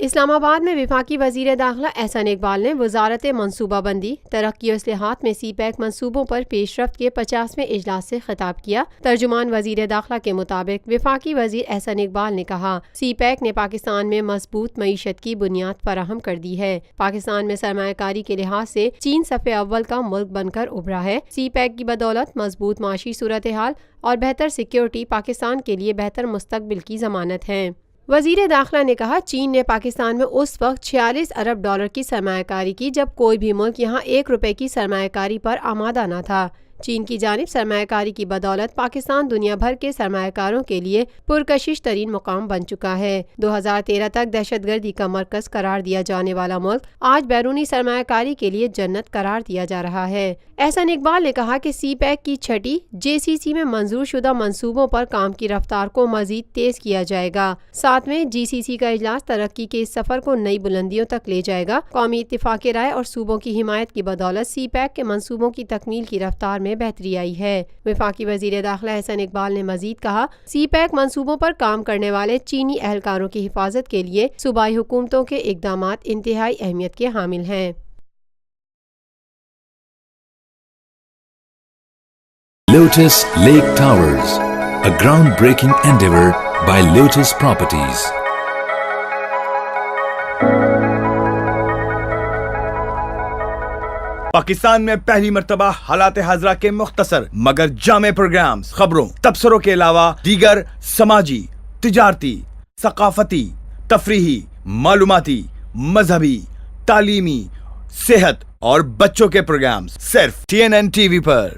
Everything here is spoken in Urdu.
اسلام آباد میں وفاقی وزیرداخلہ احسن اقبال نے وزارت منصوبہ بندی، ترقی و اصلاحات میں CPEC منصوبوں پر پیش رفت کے 50ویں اجلاس سے خطاب کیا۔ ترجمان وزیرداخلہ کے مطابق وفاقی وزیر احسن اقبال نے کہا، CPEC نے پاکستان میں مضبوط معیشت کی بنیاد فراہم کر دی ہے۔ پاکستان میں سرمایہ کاری کے لحاظ سے چین صف اول کا ملک بن کر ابھرا ہے۔ CPEC کی بدولت مضبوط معاشی صورتحال اور بہتر سیکیورٹی پاکستان کے لیے بہتر مستقبل کی ضمانت ہے۔ وزیر داخلہ نے کہا، چین نے پاکستان میں اس وقت 46 ارب ڈالر کی سرمایہ کاری کی جب کوئی بھی ملک یہاں 1 روپے کی سرمایہ کاری پر آمادہ نہ تھا۔ چین کی جانب سرمایہ کاری کی بدولت پاکستان دنیا بھر کے سرمایہ کاروں کے لیے پرکشش ترین مقام بن چکا ہے۔ 2013 تک دہشت گردی کا مرکز قرار دیا جانے والا ملک آج بیرونی سرمایہ کاری کے لیے جنت قرار دیا جا رہا ہے۔ احسن اقبال نے کہا کہ CPEC کی چھٹی JCC میں منظور شدہ منصوبوں پر کام کی رفتار کو مزید تیز کیا جائے گا۔ 7ویں GCC کا اجلاس ترقی کے اس سفر کو نئی بلندیوں تک لے جائے گا۔ قومی اتفاق رائے اور صوبوں کی حمایت کی بدولت CPEC کے منصوبوں کی تکمیل کی رفتار میں بہتری آئی ہے۔ وفاقی وزیر داخلہ احسن اقبال نے مزید کہا، CPEC منصوبوں پر کام کرنے والے چینی اہلکاروں کی حفاظت کے لیے صوبائی حکومتوں کے اقدامات انتہائی اہمیت کے حامل ہیں۔ Lotus Lake Towers, a groundbreaking endeavor by Lotus Properties. Pakistan میں پہلی مرتبہ حالات حاضرہ کے مختصر مگر جامع پروگرامز، خبروں، تبصروں کے علاوہ دیگر سماجی، تجارتی، ثقافتی، تفریحی، معلوماتی، مذہبی، تعلیمی، صحت اور بچوں کے پروگرامز صرف TNN TV پر۔